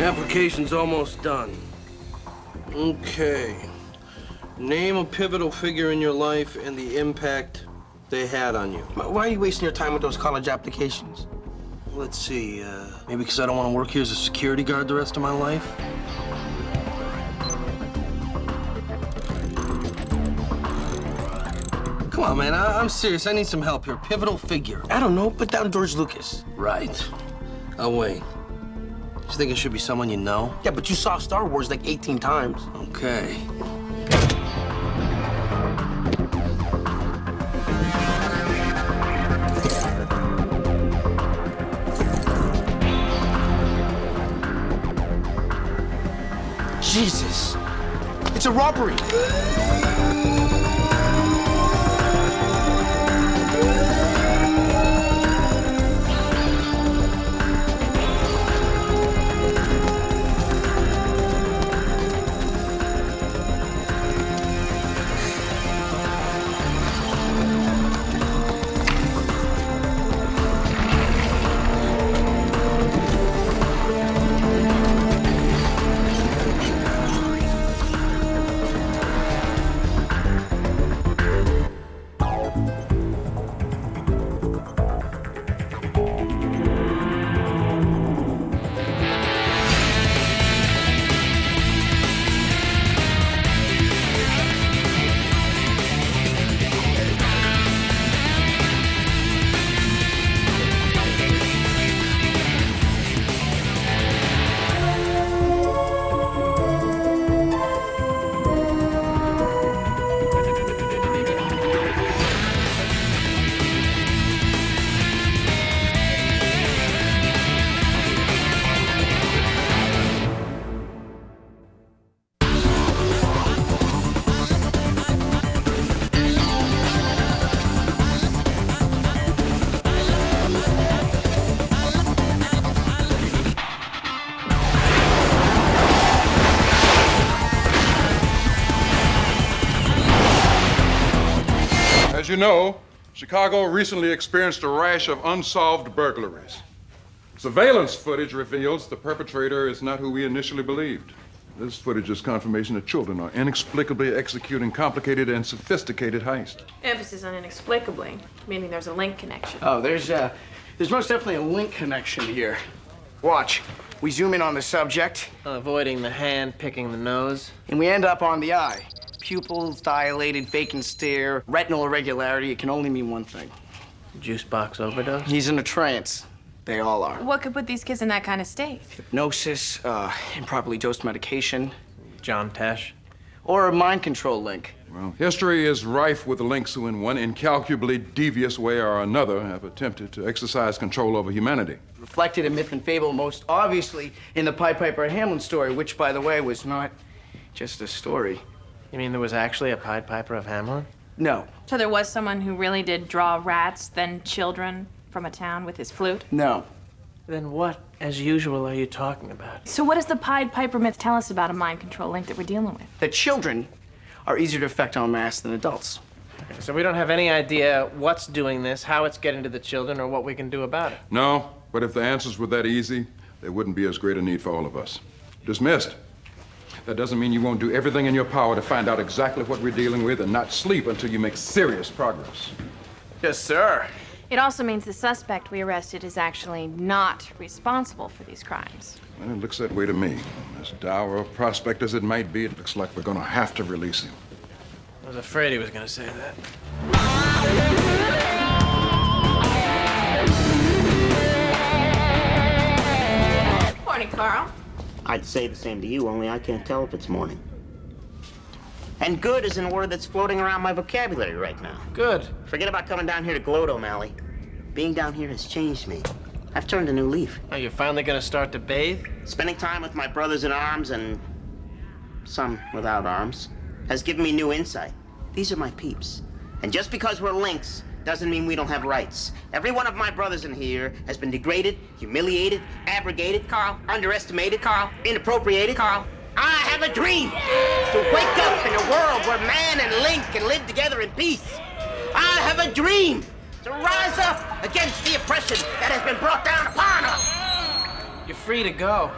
Application's almost done. Okay. Name a pivotal figure in your life and the impact they had on you. Why are you wasting your time with those college applications? Let's see, maybe because I don't want to work here as a security guard the rest of my life? Come on, man, I'm serious. I need some help here. Pivotal figure. I don't know. Put down George Lucas. Right. I'll wait. You think it should be someone you know? Yeah, but you saw Star Wars like 18 times. Okay. Jesus. It's a robbery. As you know, Chicago recently experienced a rash of unsolved burglaries. Surveillance footage reveals the perpetrator is not who we initially believed. This footage is confirmation that children are inexplicably executing complicated and sophisticated heists. Emphasis on inexplicably, meaning there's a link connection. Oh, there's most definitely a link connection here. Watch. We zoom in on the subject. Avoiding the hand, picking the nose. And we end up on the eye. Pupils dilated, vacant stare, retinal irregularity. It can only mean one thing. Juice box overdose? He's in a trance. They all are. What could put these kids in that kind of state? Hypnosis, improperly dosed medication. John Tesh? Or a mind control link. Well, history is rife with links who in one incalculably devious way or another have attempted to exercise control over humanity. Reflected in myth and fable, most obviously in the Pied Piper at Hamelin story, which, by the way, was not just a story. You mean there was actually a Pied Piper of Hamelin? No. So there was someone who really did draw rats, then children from a town with his flute? No. Then what, as usual, are you talking about? So what does the Pied Piper myth tell us about a mind control link that we're dealing with? That children are easier to affect en masse than adults. Okay, so we don't have any idea what's doing this, how it's getting to the children, or what we can do about it. No, but if the answers were that easy, there wouldn't be as great a need for all of us. Dismissed. That doesn't mean you won't do everything in your power to find out exactly what we're dealing with and not sleep until you make serious progress. Yes, sir. It also means the suspect we arrested is actually not responsible for these crimes. Well, it looks that way to me. As dour a prospect as it might be, it looks like we're going to have to release him. I was afraid he was going to say that. Morning, Carl. I'd say the same to you, only I can't tell if it's morning. And good isn't a word that's floating around my vocabulary right now. Good. Forget about coming down here to gloat, O'Malley. Being down here has changed me. I've turned a new leaf. Are you finally going to start to bathe? Spending time with my brothers in arms and some without arms has given me new insight. These are my peeps. And just because we're links doesn't mean we don't have rights. Every one of my brothers in here has been degraded, humiliated, abrogated, Carl, underestimated, Carl, inappropriated, Carl. I have a dream to wake up in a world where man and Link can live together in peace. I have a dream to rise up against the oppression that has been brought down upon us. You're free to go.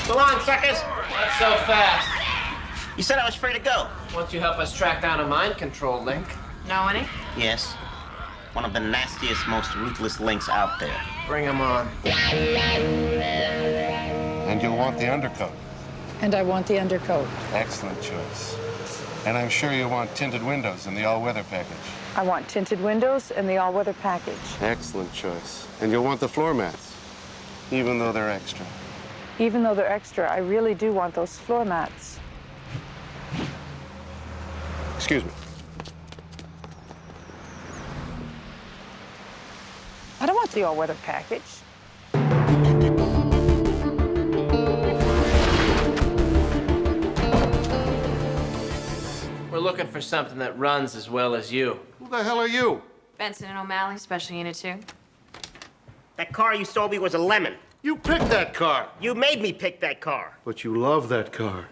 So long, suckers. Not so fast. You said I was free to go. Won't you help us track down a mind control link? Know any? Yes. One of the nastiest, most ruthless links out there. Bring him on. And you'll want the undercoat. And I want the undercoat. Excellent choice. And I'm sure you'll want tinted windows in the all-weather package. I want tinted windows and the all-weather package. Excellent choice. And you'll want the floor mats, even though they're extra. Even though they're extra, I really do want those floor mats. Excuse me. I don't want the all-weather package. We're looking for something that runs as well as you. Who the hell are you? Benson and O'Malley, Special Unit 2. That car you stole me was a lemon. You picked that car. You made me pick that car. But you love that car.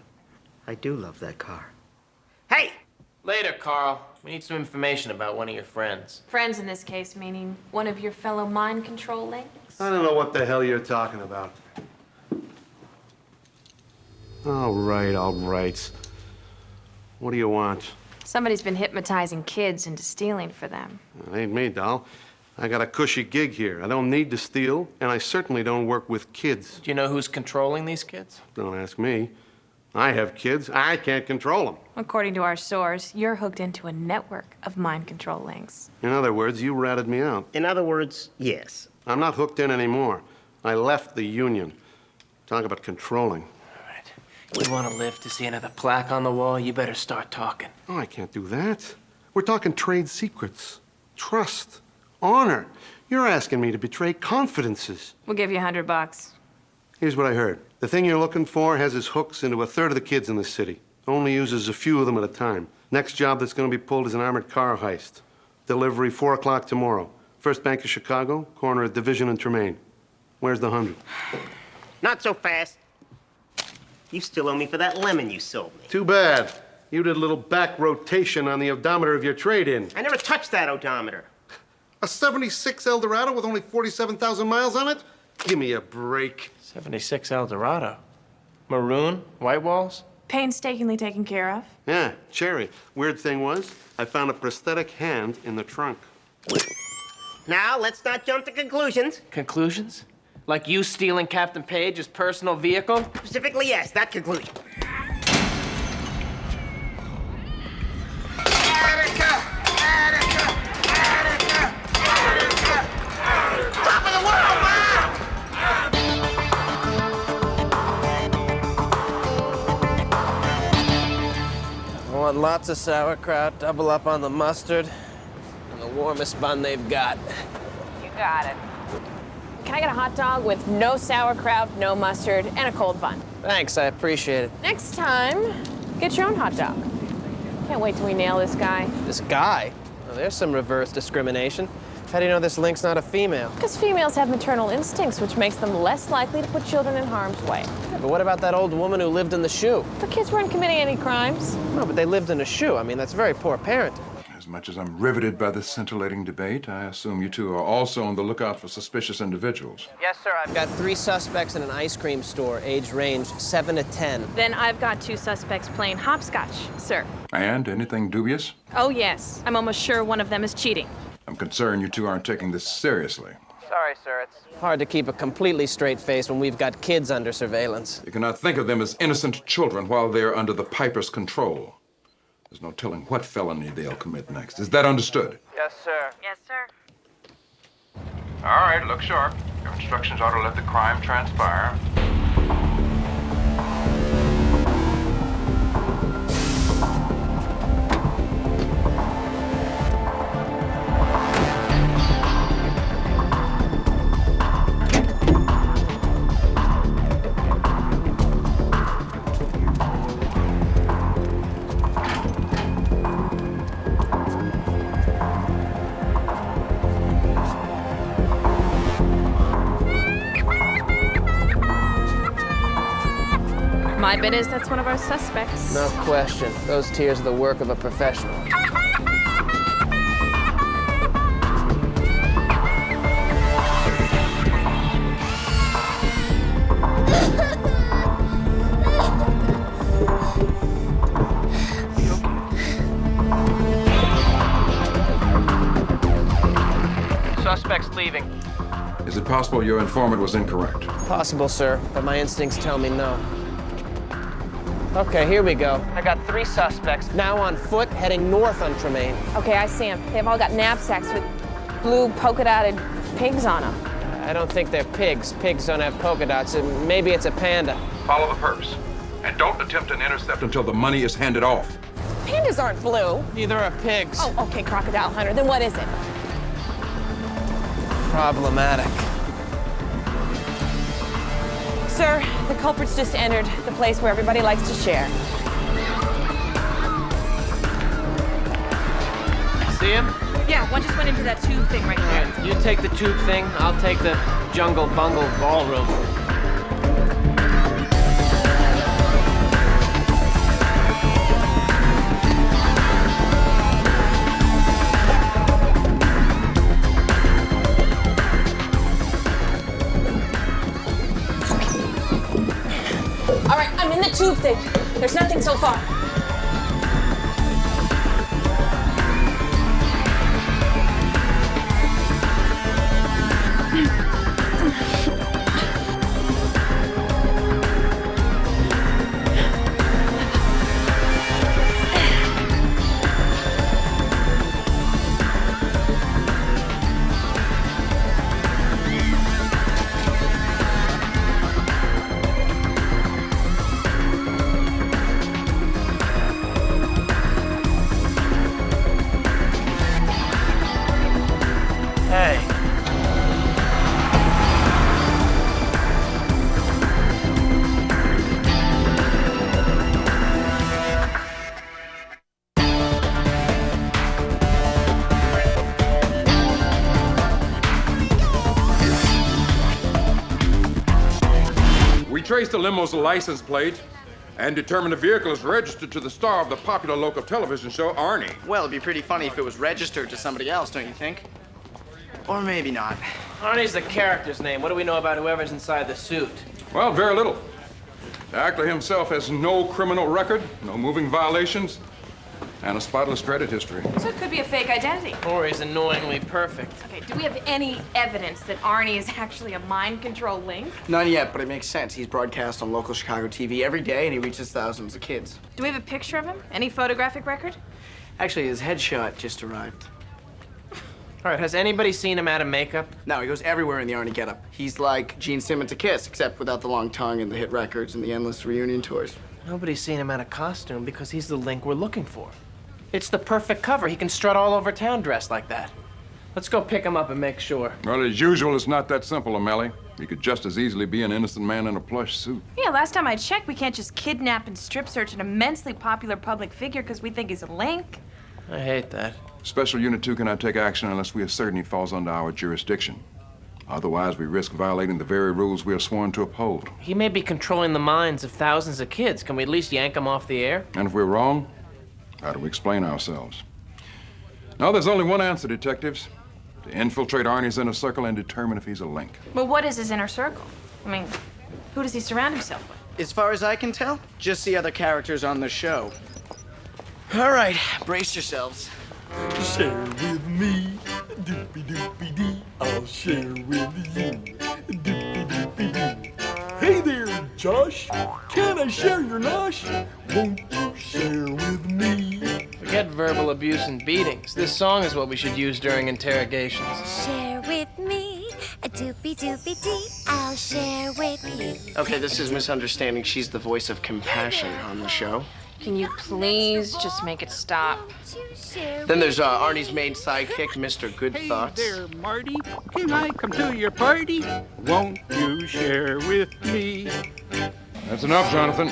I do love that car. Hey! Later, Carl. We need some information about one of your friends. Friends in this case, meaning one of your fellow mind control links. I don't know what the hell you're talking about. All right, all right. What do you want? Somebody's been hypnotizing kids into stealing for them. It ain't me, doll. I got a cushy gig here. I don't need to steal, and I certainly don't work with kids. Do you know who's controlling these kids? Don't ask me. I have kids. I can't control them. According to our source, you're hooked into a network of mind control links. In other words, you ratted me out. In other words, yes. I'm not hooked in anymore. I left the union. Talk about controlling. All right. We want to live to see another plaque on the wall. You better start talking. Oh, I can't do that. We're talking trade secrets, trust, honor. You're asking me to betray confidences. We'll give you $100. Here's what I heard. The thing you're looking for has his hooks into a third of the kids in the city. Only uses a few of them at a time. Next job that's going to be pulled is an armored car heist. Delivery 4 o'clock tomorrow. First Bank of Chicago, corner of Division and Tremaine. Where's the 100? Not so fast. You still owe me for that lemon you sold me. Too bad. You did a little back rotation on the odometer of your trade-in. I never touched that odometer. A 76 Eldorado with only 47,000 miles on it? Give me a break. 76 Eldorado. Maroon? White walls? Painstakingly taken care of. Yeah, cherry. Weird thing was, I found a prosthetic hand in the trunk. Now, let's not jump to conclusions. Conclusions? Like you stealing Captain Page's personal vehicle? Specifically, yes, that conclusion. Attica! Attica! Attica! Attica! Top of the world, man! I want lots of sauerkraut, double up on the mustard, and the warmest bun they've got. You got it. Can I get a hot dog with no sauerkraut, no mustard, and a cold bun? Thanks, I appreciate it. Next time, get your own hot dog. Can't wait till we nail this guy. This guy? Oh, there's some reverse discrimination. How do you know this link's not a female? Because females have maternal instincts, which makes them less likely to put children in harm's way. Yeah, but what about that old woman who lived in the shoe? The kids weren't committing any crimes. No, but they lived in a shoe. I mean, that's very poor parenting. As much as I'm riveted by this scintillating debate, I assume you two are also on the lookout for suspicious individuals. Yes, sir. I've got 3 suspects in an ice cream store, age range 7 to 10. Then I've got 2 suspects playing hopscotch, sir. And anything dubious? Oh, yes. I'm almost sure one of them is cheating. I'm concerned you two aren't taking this seriously. Sorry, sir. It's hard to keep a completely straight face when we've got kids under surveillance. You cannot think of them as innocent children while they're under the Piper's control. There's no telling what felony they'll commit next. Is that understood? Yes, sir. Yes, sir. All right, look sharp. Your instructions are to let the crime transpire. My bet is that's one of our suspects. No question. Those tears are the work of a professional. Suspect's leaving. Is it possible your informant was incorrect? Possible, sir, but my instincts tell me no. Okay, here we go. I got 3 suspects, now on foot, heading north on Tremaine. Okay, I see them. They've all got knapsacks with blue polka-dotted pigs on them. I don't think they're pigs. Pigs don't have polka dots. Maybe it's a panda. Follow the purse. And don't attempt an intercept until the money is handed off. Pandas aren't blue. Neither are pigs. Oh, okay, crocodile hunter. Then what is it? Problematic. Sir, the culprits just entered the place where everybody likes to share. See him? Yeah, one just went into that tube thing right there. You take the tube thing, I'll take the jungle bungle ballroom. All right, I'm in the tube thing. There's nothing so far. Hey. We traced the limo's license plate and determined the vehicle is registered to the star of the popular local television show, Arnie. Well, it'd be pretty funny if it was registered to somebody else, don't you think? Or maybe not. Arnie's the character's name. What do we know about whoever's inside the suit? Well, very little. The actor himself has no criminal record, no moving violations, and a spotless credit history. So it could be a fake identity. Or he's annoyingly perfect. Okay, do we have any evidence that Arnie is actually a mind control link? None yet, but it makes sense. He's broadcast on local Chicago TV every day, and he reaches thousands of kids. Do we have a picture of him? Any photographic record? Actually, his headshot just arrived. All right, has anybody seen him out of makeup? No, he goes everywhere in the Arnie getup. He's like Gene Simmons to Kiss, except without the long tongue and the hit records and the endless reunion tours. Nobody's seen him out of costume because he's the link we're looking for. It's the perfect cover. He can strut all over town dressed like that. Let's go pick him up and make sure. Well, as usual, it's not that simple, O'Malley. He could just as easily be an innocent man in a plush suit. Yeah, last time I checked, we can't just kidnap and strip search an immensely popular public figure because we think he's a link. I hate that. Special Unit 2 cannot take action unless we are certain he falls under our jurisdiction. Otherwise, we risk violating the very rules we are sworn to uphold. He may be controlling the minds of thousands of kids. Can we at least yank him off the air? And if we're wrong, how do we explain ourselves? Now, there's only one answer, detectives. To infiltrate Arnie's inner circle and determine if he's a link. Well, what is his inner circle? I mean, who does he surround himself with? As far as I can tell, just the other characters on the show. All right, brace yourselves. Share with me, doopy doopy dee. I'll share with you, doopy doopy doo. Hey there, Josh. Can I share your nosh? Won't you share with me? Forget verbal abuse and beatings. This song is what we should use during interrogations. Share with me, a doopy doopy dee. I'll share with you. Okay, this is misunderstanding. She's the voice of compassion on the show. Can you please just make it stop? Then there's Arnie's main sidekick, Mr. Good Thoughts. Hey there, Marty. Can I come to your party? Won't you share with me? That's enough, Jonathan.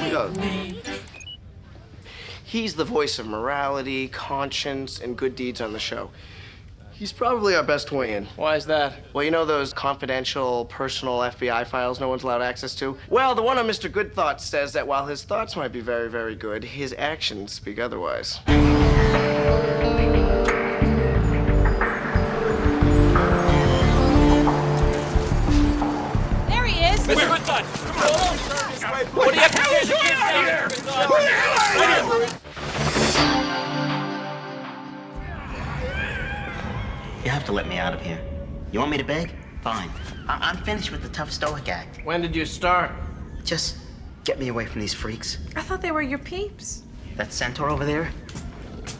He's the voice of morality, conscience, and good deeds on the show. He's probably our best way in. Why is that? Well, you know those confidential, personal FBI files no one's allowed access to? Well, the one on Mr. Good Thoughts says that while his thoughts might be very, very good, his actions speak otherwise. There he is. Mr. Good Thoughts! What do you have to say to the kids down there? You have to let me out of here. You want me to beg? Fine. I'm finished with the tough stoic act. When did you start? Just get me away from these freaks. I thought they were your peeps. That centaur over there,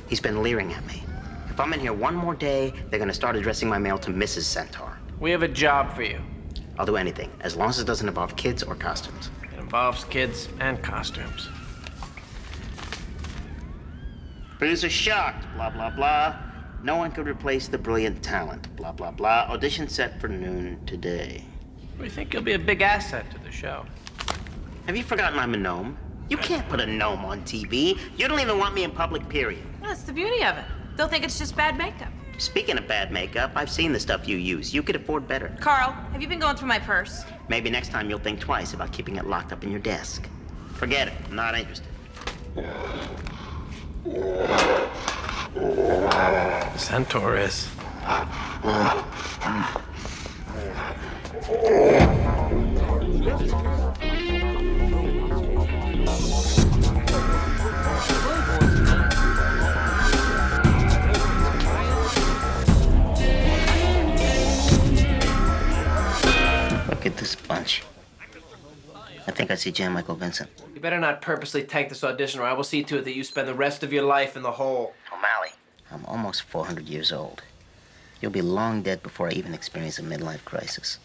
he's been leering at me. If I'm in here one more day, they're gonna start addressing my mail to Mrs. Centaur. We have a job for you. I'll do anything, as long as it doesn't involve kids or costumes. It involves kids and costumes. Producer shocked, blah, blah, blah. No one could replace the brilliant talent, blah, blah, blah. Audition set for noon today. We think you'll be a big asset to the show. Have you forgotten I'm a gnome? You can't put a gnome on TV. You don't even want me in public, period. Well, that's the beauty of it. They'll think it's just bad makeup. Speaking of bad makeup, I've seen the stuff you use. You could afford better. Carl, have you been going through my purse? Maybe next time you'll think twice about keeping it locked up in your desk. Forget it. I'm not interested. Centaur is. Look at this bunch. I think I see Jan Michael Vincent. You better not purposely take this audition, or I will see to it that you spend the rest of your life in the hole. O'Malley, I'm almost 400 years old. You'll be long dead before I even experience a midlife crisis.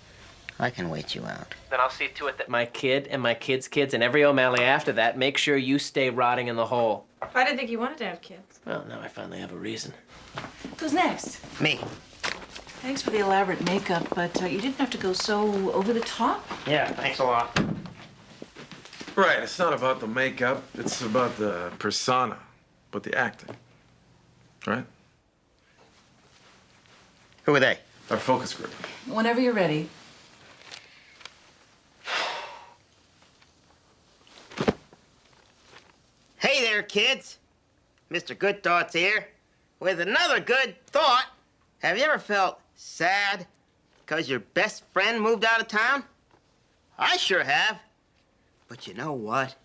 I can wait you out. Then I'll see to it that my kid and my kid's kids and every O'Malley after that make sure you stay rotting in the hole. I didn't think you wanted to have kids. Well, now I finally have a reason. Who's next? Me. Thanks for the elaborate makeup, but you didn't have to go so over the top. Yeah, thanks a lot. Right, it's not about the makeup, it's about the persona, but the acting. Right? Who are they? Our focus group. Whenever you're ready. Hey there, kids. Mr. Good Thoughts here with another good thought. Have you ever felt sad because your best friend moved out of town? I sure have. But you know what?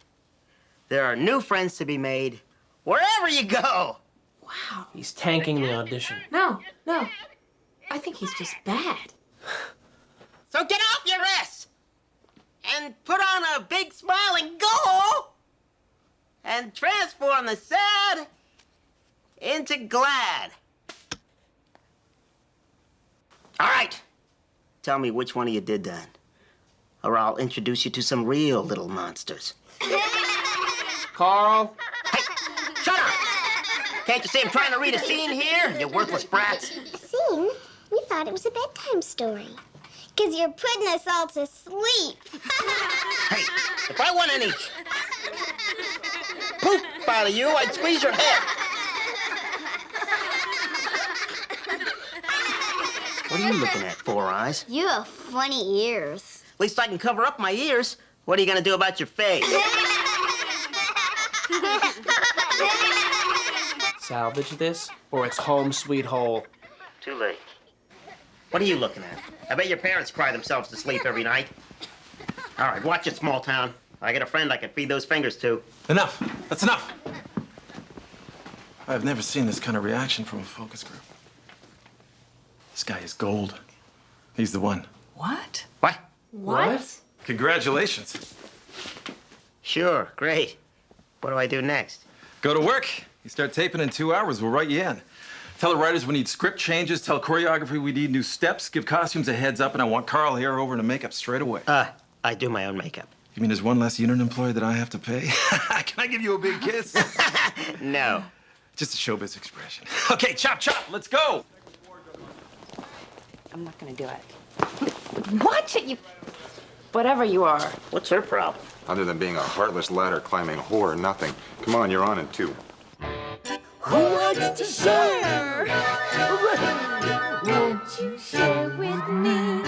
There are new friends to be made wherever you go. Wow. He's tanking the audition. No. I think he's just bad. So get off your ass and put on a big smile and go and transform the sad into glad. All right. Tell me which one of you did that, or I'll introduce you to some real little monsters. Carl? Hey, shut up! Can't you see I'm trying to read a scene here, you worthless brats? A scene? We thought it was a bedtime story. 'Cause you're putting us all to sleep. Hey, if I want any poop out of you, I'd squeeze your head. What are you looking at, Four Eyes? You have funny ears. At least I can cover up my ears. What are you gonna do about your face? Salvage this, or it's home sweet hole. Too late. What are you looking at? I bet your parents cry themselves to sleep every night. All right, watch it, small town. I got a friend I can feed those fingers to. Enough. That's enough. I've never seen this kind of reaction from a focus group. This guy is gold. He's the one. What? What? What? Congratulations. Sure, great. What do I do next? Go to work. You start taping in 2 hours. We'll write you in. Tell the writers we need script changes. Tell choreography we need new steps. Give costumes a heads up, and I want Carl here over to makeup straight away. I do my own makeup. You mean there's one less unit employee that I have to pay? Can I give you a big kiss? No. Just a showbiz expression. Okay, chop, chop. Let's go. I'm not gonna do it. Watch it, you... Whatever you are. What's her problem? Other than being a heartless ladder-climbing whore, nothing. Come on, you're on in 2. Who likes to share? Won't you share with me?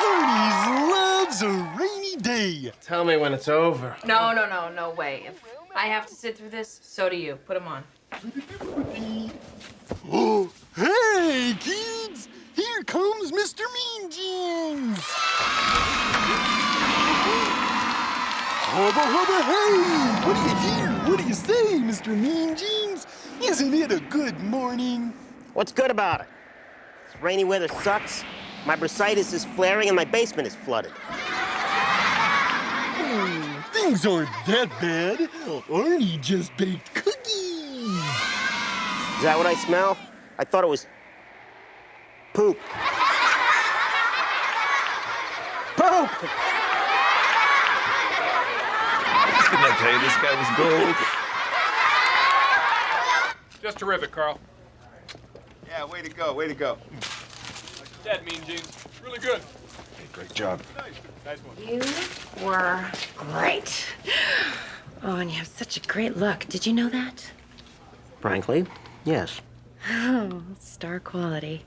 Ernie's loves a rainy day. Tell me when it's over. No way. If I have to sit through this, so do you. Put them on. Oh, hey, kids! Here comes Mr. Mean Jeans! Hubba, hubba, hey! What do you hear? What do you say, Mr. Mean Jeans? Isn't it a good morning? What's good about it? This rainy weather sucks. My bursitis is flaring and my basement is flooded. Oh, things aren't that bad. Arnie just baked cookies. Is that what I smell? I thought it was poop. Poop! Didn't I tell you this guy was gold? Just terrific, Carl. Yeah, way to go, way to go. Dead, Mean Jeans. Really good. Hey, great job. Nice one. You were great. Oh, and you have such a great look. Did you know that? Frankly, yes. Oh, star quality.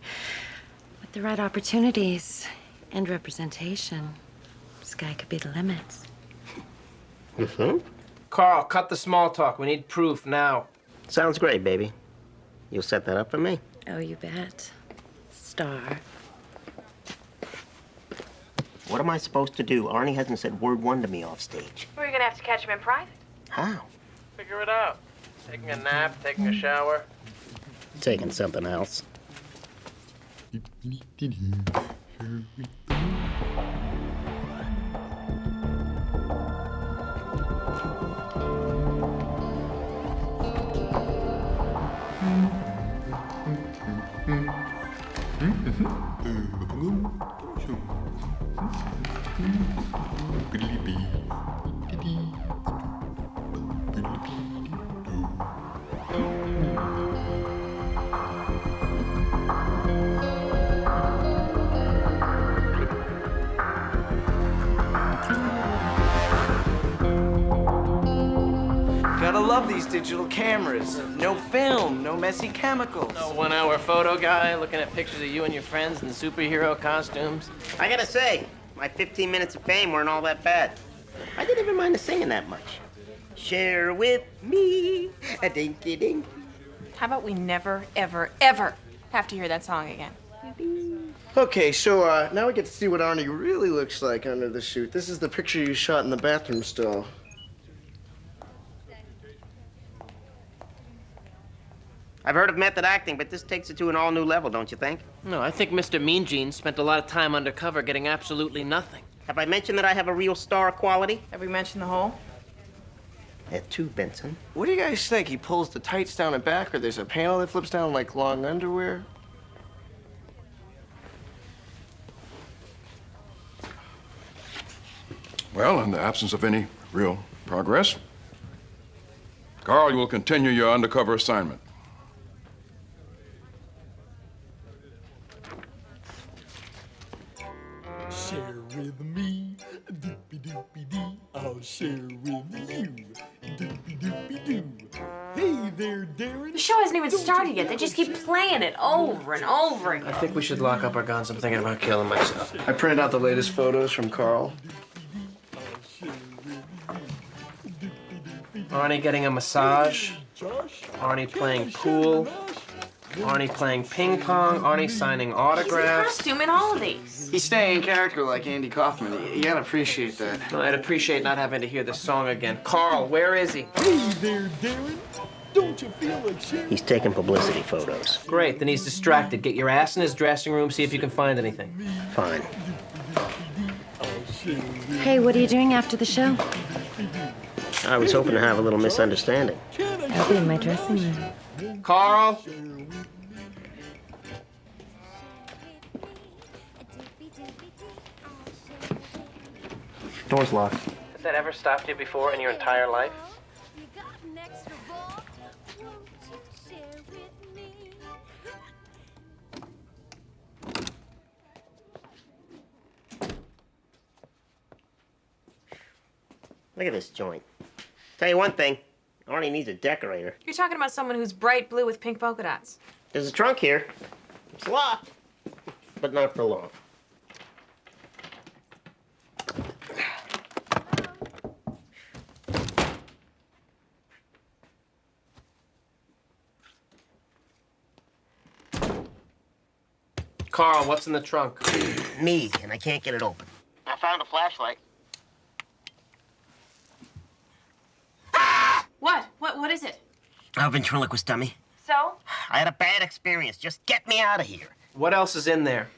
With the right opportunities and representation, sky could be the limit. Mm-hmm. Carl, cut the small talk. We need proof now. Sounds great, baby. You'll set that up for me? Oh, you bet. Star. What am I supposed to do? Arnie hasn't said word one to me off stage. We're gonna have to catch him in private. How? Figure it out. Taking a nap, taking a shower. Taking something else. Gotta love these digital cameras. No film, no messy chemicals. No 1 hour photo guy looking at pictures of you and your friends in superhero costumes. I gotta say, my 15 minutes of fame weren't all that bad. I didn't even mind the singing that much. Share with me a dinky dink. How about we never, ever, ever have to hear that song again? Okay, so now we get to see what Arnie really looks like under the suit. This is the picture you shot in the bathroom stall. I've heard of method acting, but this takes it to an all-new level, don't you think? No, I think Mr. Mean Jeans spent a lot of time undercover getting absolutely nothing. Have I mentioned that I have a real star quality? Have we mentioned the hole? That too, Benson. What do you guys think? He pulls the tights down and back, or there's a panel that flips down like long underwear? Well, in the absence of any real progress, Carl, you will continue your undercover assignment. Share with me, doopy doopy dee. I'll share with you, doopy doopy doo. Hey there, Darren. The show hasn't even started yet. They just keep playing it over and over again. I think we should lock up our guns. I'm thinking about killing myself. I printed out the latest photos from Carl. Arnie getting a massage. Arnie playing pool. Arnie playing ping pong. Arnie signing autographs. Costume in all of these. He's staying in character like Andy Kaufman. You gotta appreciate that. No, I'd appreciate not having to hear this song again. Carl, where is he? Hey there, Darren. Don't you feel like sharing? He's taking publicity photos. Great, then he's distracted. Get your ass in his dressing room, see if you can find anything. Fine. Hey, what are you doing after the show? I was hoping to have a little misunderstanding. I'll be in my dressing room. Carl? Door's locked. Has that ever stopped you before in your entire life? Look at this joint. Tell you one thing, Arnie needs a decorator. You're talking about someone who's bright blue with pink polka dots. There's a trunk here. It's locked, but not for long. Carl, what's in the trunk? Me, and I can't get it open. I found a flashlight. What is it? A ventriloquist dummy. So? I had a bad experience. Just get me out of here. What else is in there?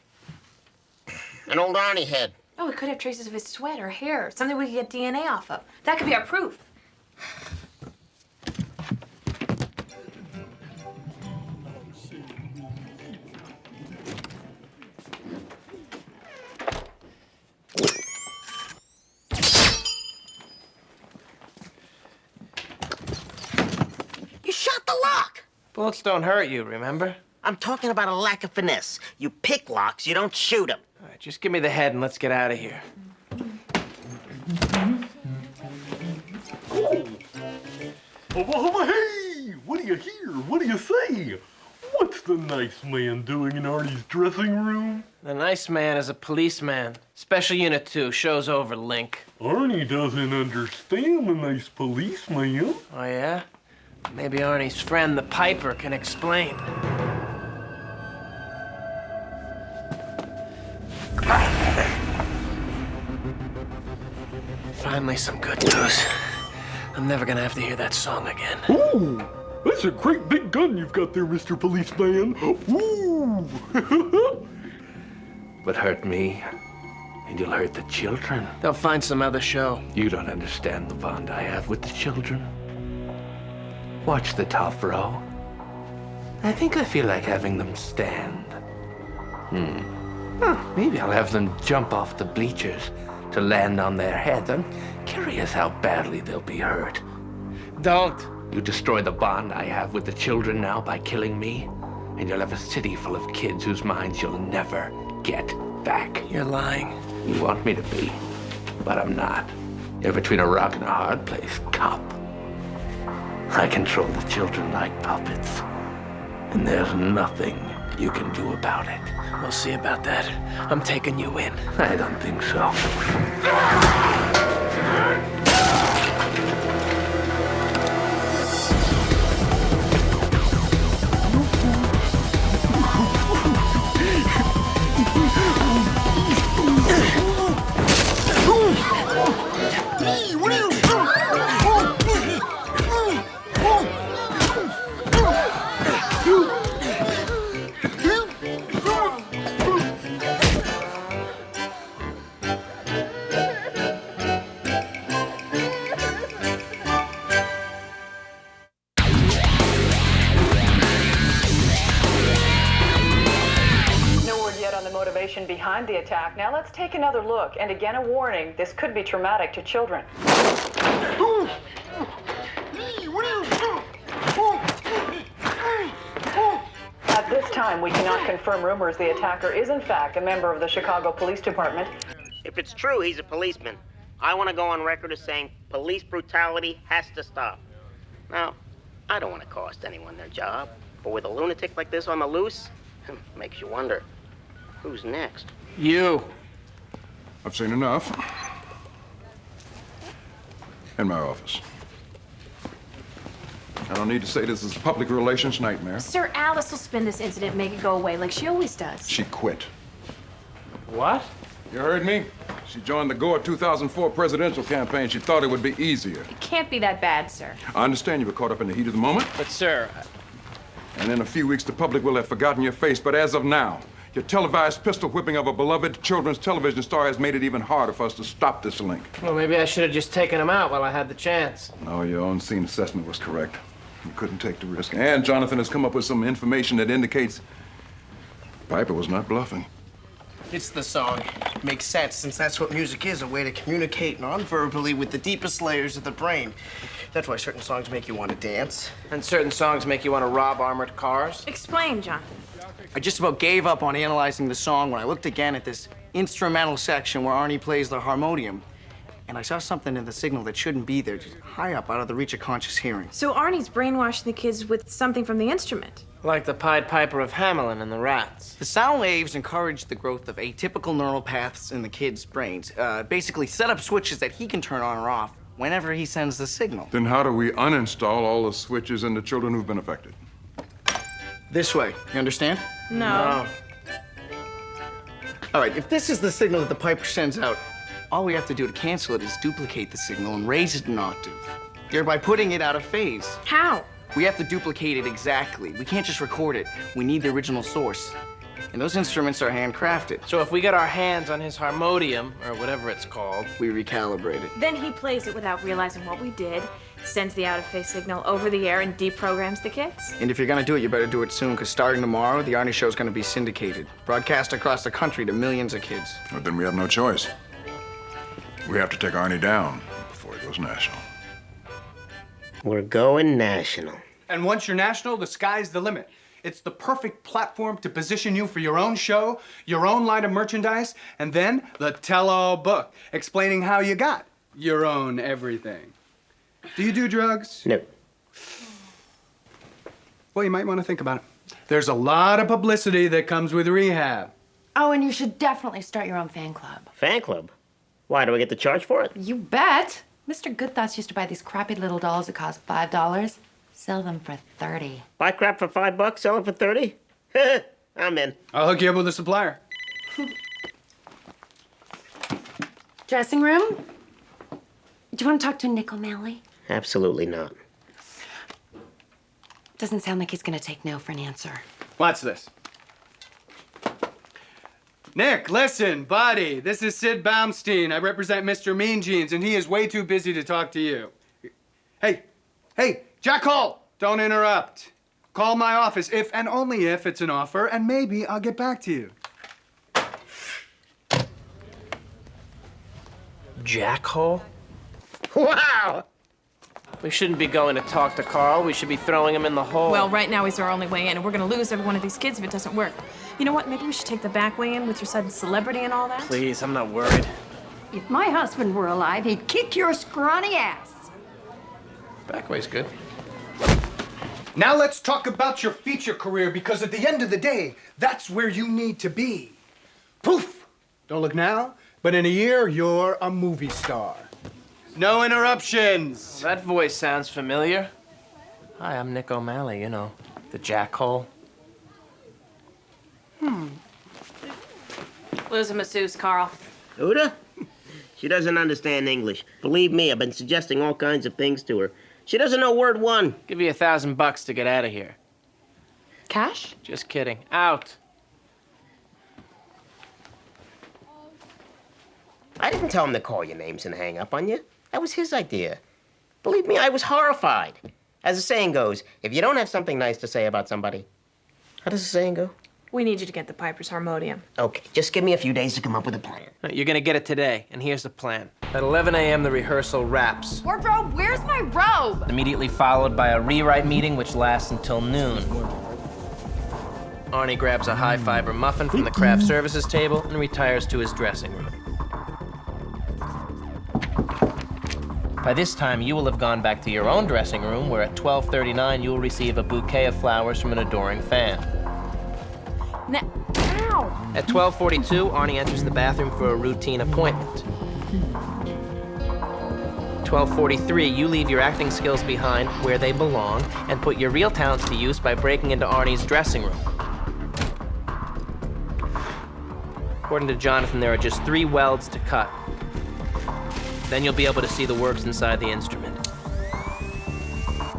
An old Arnie head. Oh, it could have traces of his sweat or hair, something we could get DNA off of. That could be our proof. You shot the lock. Bullets don't hurt you, remember? I'm talking about a lack of finesse. You pick locks, you don't shoot them. All right, just give me the head and let's get out of here. Oh, hey! What do you hear? What do you say? What's the nice man doing in Arnie's dressing room? The nice man is a policeman. Special Unit 2, show's over, Link. Arnie doesn't understand the nice policeman. Oh, yeah? Maybe Arnie's friend, the Piper, can explain. Finally, some good news. I'm never gonna have to hear that song again. Ooh, that's a great big gun you've got there, Mr. Policeman. Ooh! But hurt me, and you'll hurt the children. They'll find some other show. You don't understand the bond I have with the children. Watch the top row. I think I feel like having them stand. Maybe I'll have them jump off the bleachers to land on their heads. I'm curious how badly they'll be hurt. Don't. You destroy the bond I have with the children now by killing me, and you'll have a city full of kids whose minds you'll never get back. You're lying. You want me to be, but I'm not. You're between a rock and a hard place, cop. I control the children like puppets, and there's nothing you can do about it. We'll see about that. I'm taking you in. I don't think so. Behind the attack. Now let's take another look. And again, a warning, this could be traumatic to children. At this time, we cannot confirm rumors the attacker is in fact a member of the Chicago Police Department. If it's true he's a policeman, I want to go on record as saying police brutality has to stop. Now, I don't want to cost anyone their job, but with a lunatic like this on the loose, makes you wonder. Who's next? You. I've seen enough. In my office. I don't need to say this is a public relations nightmare. Sir, Alice will spin this incident and make it go away like she always does. She quit. What? You heard me? She joined the Gore 2004 presidential campaign. She thought it would be easier. It can't be that bad, sir. I understand you were caught up in the heat of the moment. But, sir... And in a few weeks, the public will have forgotten your face. But as of now, your televised pistol whipping of a beloved children's television star has made it even harder for us to stop this link. Well, maybe I should have just taken him out while I had the chance. No, your own scene assessment was correct. You couldn't take the risk. And Jonathan has come up with some information that indicates Piper was not bluffing. It's the song. Makes sense, since that's what music is, a way to communicate non-verbally with the deepest layers of the brain. That's why certain songs make you want to dance. And certain songs make you want to rob armored cars. Explain, John. I just about gave up on analyzing the song when I looked again at this instrumental section where Arnie plays the harmonium. And I saw something in the signal that shouldn't be there, just high up, out of the reach of conscious hearing. So Arnie's brainwashing the kids with something from the instrument. Like the Pied Piper of Hamelin and the rats. The sound waves encourage the growth of atypical neural paths in the kid's brains. Basically, set up switches that he can turn on or off whenever he sends the signal. Then how do we uninstall all the switches in the children who've been affected? This way, you understand? No. All right, if this is the signal that the Piper sends out, all we have to do to cancel it is duplicate the signal and raise it an octave, thereby putting it out of phase. How? We have to duplicate it exactly. We can't just record it. We need the original source. And those instruments are handcrafted. So if we get our hands on his harmonium, or whatever it's called, we recalibrate it. Then he plays it without realizing what we did, sends the out-of-phase signal over the air, and deprograms the kids. And if you're gonna do it, you better do it soon, because starting tomorrow, the Arnie Show's gonna be syndicated, broadcast across the country to millions of kids. But then we have no choice. We have to take Arnie down before he goes national. We're going national. And once you're national, the sky's the limit. It's the perfect platform to position you for your own show, your own line of merchandise, and then the tell-all book explaining how you got your own everything. Do you do drugs? No. Well, you might want to think about it. There's a lot of publicity that comes with rehab. Oh, and you should definitely start your own fan club. Fan club? Why, do I get to charge for it? You bet. Mr. Goodthoughts used to buy these crappy little dolls that cost $5. Sell them for $30. Buy crap for $5, sell it for 30? I'm in. I'll hook you up with a supplier. Dressing room? Do you want to talk to Nick O'Malley? Absolutely not. Doesn't sound like he's gonna take no for an answer. Watch this. Nick, listen, buddy. This is Sid Baumstein. I represent Mr. Mean Jeans, and he is way too busy to talk to you. Hey, Jack Hall, don't interrupt. Call my office if and only if it's an offer, and maybe I'll get back to you. Jack Hole? Wow! We shouldn't be going to talk to Carl. We should be throwing him in the hole. Well, right now he's our only way in, and we're gonna lose every one of these kids if it doesn't work. You know what? Maybe we should take the back way in with your sudden celebrity and all that. Please, I'm not worried. If my husband were alive, he'd kick your scrawny ass. Back way's good. Now let's talk about your feature career, because at the end of the day, that's where you need to be. Poof! Don't look now, but in a year, you're a movie star. No interruptions. That voice sounds familiar. Hi, I'm Nick O'Malley, the Jack Hole. Lose a masseuse, Carl. Uda? She doesn't understand English. Believe me, I've been suggesting all kinds of things to her. She doesn't know word one. Give you $1,000 to get out of here. Cash? Just kidding. Out. I didn't tell him to call your names and hang up on you. That was his idea. Believe me, I was horrified. As the saying goes, if you don't have something nice to say about somebody, how does the saying go? We need you to get the Piper's harmonium. Okay, just give me a few days to come up with a plan. You're gonna get it today, and here's the plan. At 11 a.m., the rehearsal wraps. Wardrobe, where's my robe? Immediately followed by a rewrite meeting, which lasts until noon. Arnie grabs a high-fiber muffin from the craft services table and retires to his dressing room. By this time, you will have gone back to your own dressing room, where at 12:39 you will receive a bouquet of flowers from an adoring fan. Ow! At 12:42, Arnie enters the bathroom for a routine appointment. 12:43, you leave your acting skills behind where they belong and put your real talents to use by breaking into Arnie's dressing room. According to Jonathan, there are just 3 welds to cut. Then you'll be able to see the works inside the instrument.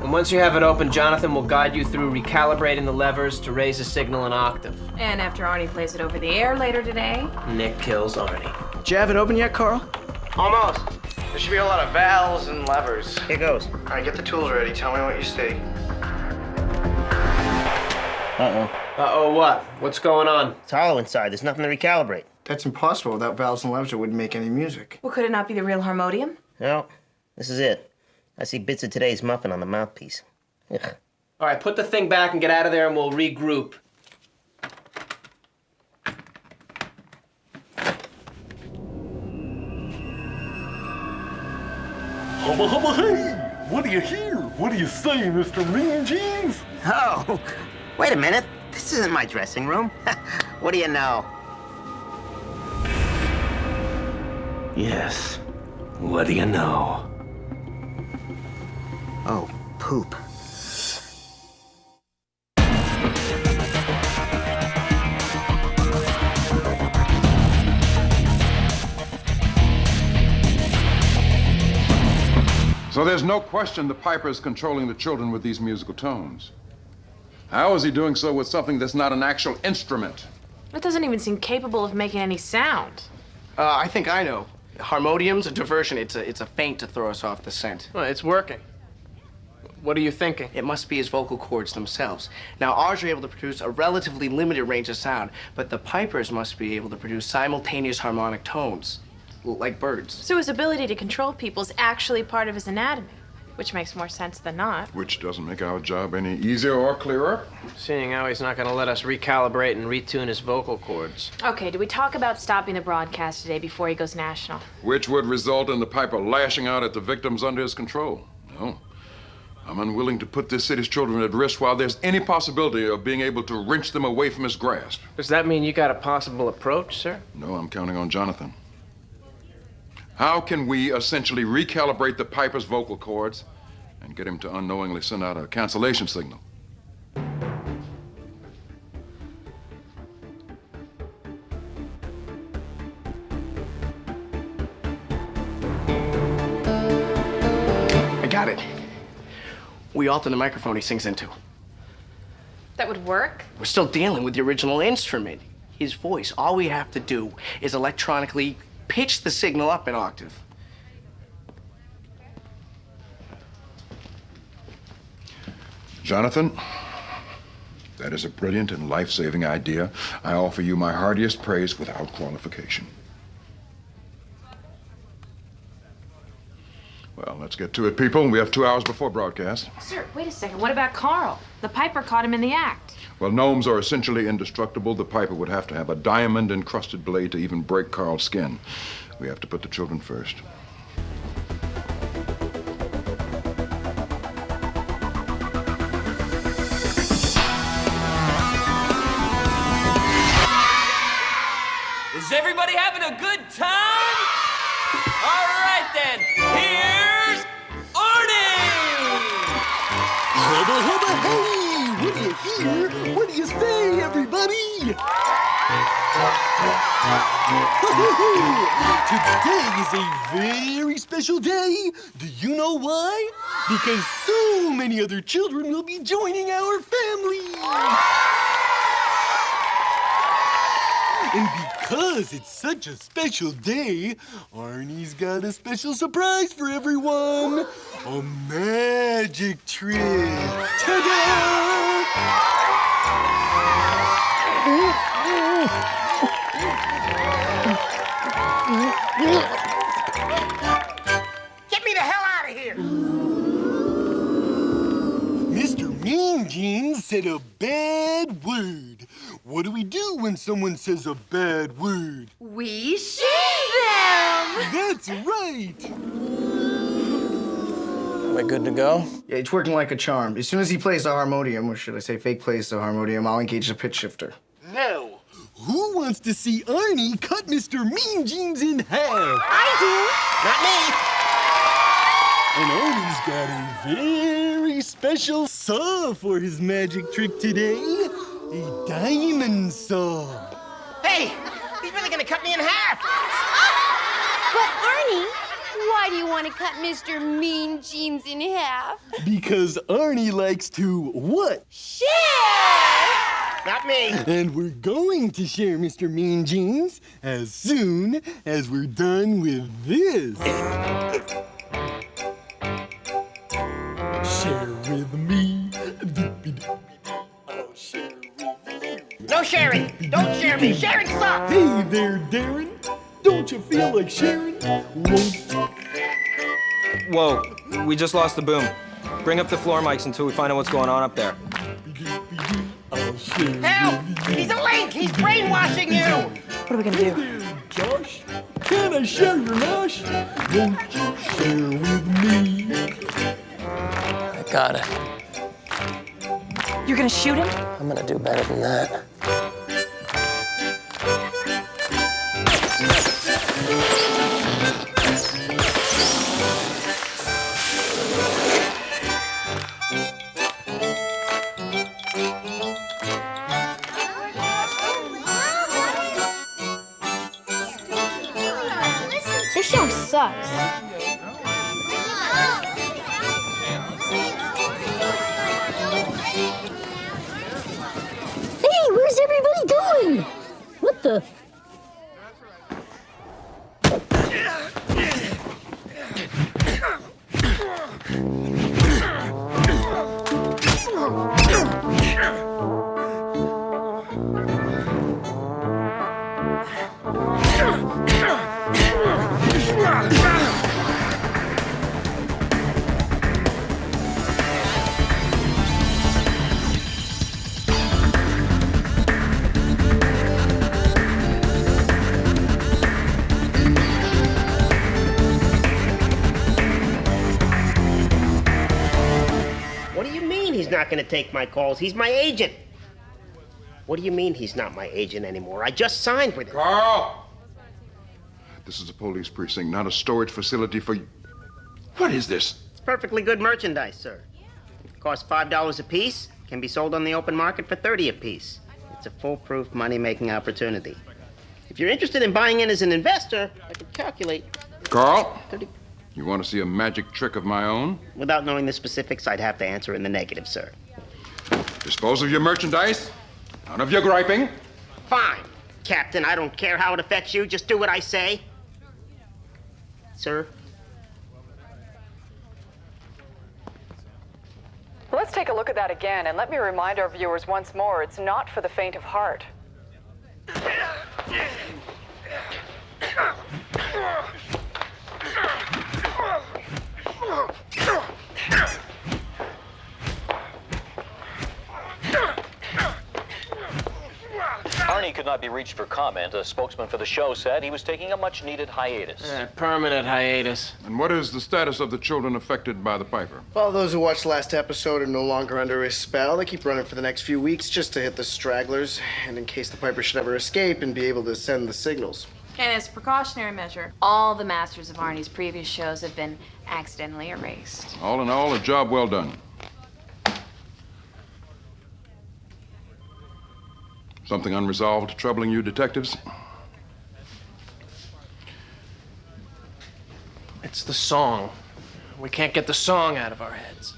And once you have it open, Jonathan will guide you through recalibrating the levers to raise the signal an octave. And after Arnie plays it over the air later today... Nick kills Arnie. Did you have it open yet, Carl? Almost. There should be a lot of valves and levers. Here goes. All right, get the tools ready. Tell me what you see. Uh-oh. Uh-oh what? What's going on? It's hollow inside. There's nothing to recalibrate. That's impossible. Without valves and levers, it wouldn't make any music. Well, could it not be the real harmonium? No, this is it. I see bits of today's muffin on the mouthpiece. Ugh. All right, put the thing back and get out of there and we'll regroup. Hubba hubba hey! What do you hear? What do you say, Mr. Mean Jeans? Oh, wait a minute. This isn't my dressing room. What do you know? Yes. What do you know? Oh, poop. So there's no question the piper is controlling the children with these musical tones. How is he doing so with something that's not an actual instrument? It doesn't even seem capable of making any sound. I think I know. Harmonium's a diversion. It's a feint to throw us off the scent. Well, it's working. What are you thinking? It must be his vocal cords themselves. Now, ours are able to produce a relatively limited range of sound, but the pipers must be able to produce simultaneous harmonic tones, like birds. So his ability to control people is actually part of his anatomy, which makes more sense than not. Which doesn't make our job any easier or clearer. Seeing how he's not going to let us recalibrate and retune his vocal cords. Okay, do we talk about stopping the broadcast today before he goes national? Which would result in the piper lashing out at the victims under his control. No. I'm unwilling to put this city's children at risk while there's any possibility of being able to wrench them away from his grasp. Does that mean you got a possible approach, sir? No, I'm counting on Jonathan. How can we essentially recalibrate the piper's vocal cords and get him to unknowingly send out a cancellation signal? I got it. We alter the microphone he sings into. That would work? We're still dealing with the original instrument. His voice. All we have to do is electronically pitch the signal up an octave. Jonathan, that is a brilliant and life-saving idea. I offer you my heartiest praise without qualification. Well, let's get to it, people. We have 2 hours before broadcast. Sir, wait a second. What about Carl? The piper caught him in the act. Well, gnomes are essentially indestructible. The piper would have to have a diamond-encrusted blade to even break Carl's skin. We have to put the children first. Is everybody having a good time? All right then, here's Arnie! Hubba hubba hey! What do you hear? What do you say, everybody? Today is a very special day. Do you know why? Because so many other children will be joining our family. And because it's such a special day, Arnie's got a special surprise for everyone. A magic trick. Ta-da! Get me the hell out of here! Mr. Mean Jeans said a bad word. What do we do when someone says a bad word? We shoot them! That's right! We're good to go? Yeah, it's working like a charm. As soon as he plays the harmonium, or should I say fake plays the harmonium, I'll engage the pitch shifter. Now, who wants to see Arnie cut Mr. Mean Jeans in half? Not me! And Arnie's got a very special saw for his magic trick today. A diamond saw. Hey, he's really gonna cut me in half! But Arnie, why do you want to cut Mr. Mean Jeans in half? Because Arnie likes to what? Share! Not me! And we're going to share Mr. Mean Jeans as soon as we're done with this. Share with me. I'll share with you. No sharing! Don't share me! Sharing sucks! Hey there, Darren. Don't you feel like sharing? Won't you? Whoa, we just lost the boom. Bring up the floor mics until we find out what's going on up there. I'll share. Help! He's a link! He's brainwashing you! What are we gonna do? Josh, can I share your nosh? Won't you share with me? Got it. You're gonna shoot him? I'm gonna do better than that. This show sucks. Hey, where's everybody going? What the? What do you mean he's not going to take my calls? He's my agent. What do you mean he's not my agent anymore? I just signed with him. Carl! This is a police precinct, not a storage facility for... What is this? It's perfectly good merchandise, sir. It costs $5 a piece, can be sold on the open market for $30 a piece. It's a foolproof money-making opportunity. If you're interested in buying in as an investor, I could calculate... Carl? You want to see a magic trick of my own? Without knowing the specifics, I'd have to answer in the negative, sir. Dispose of your merchandise. None of your griping. Fine, Captain. I don't care how it affects you. Just do what I say. Sir? Let's take a look at that again, and let me remind our viewers once more, it's not for the faint of heart. Arnie could not be reached for comment. A spokesman for the show said he was taking a much-needed hiatus. Permanent hiatus. And what is the status of the children affected by the Piper? Well, those who watched last episode are no longer under his spell. They keep running for the next few weeks just to hit the stragglers, and in case the Piper should ever escape and be able to send the signals. And as a precautionary measure, All the masters of Arnie's previous shows have been accidentally erased. All in all, a job well done. Something unresolved troubling you, detectives? It's the song. We can't get the song out of our heads.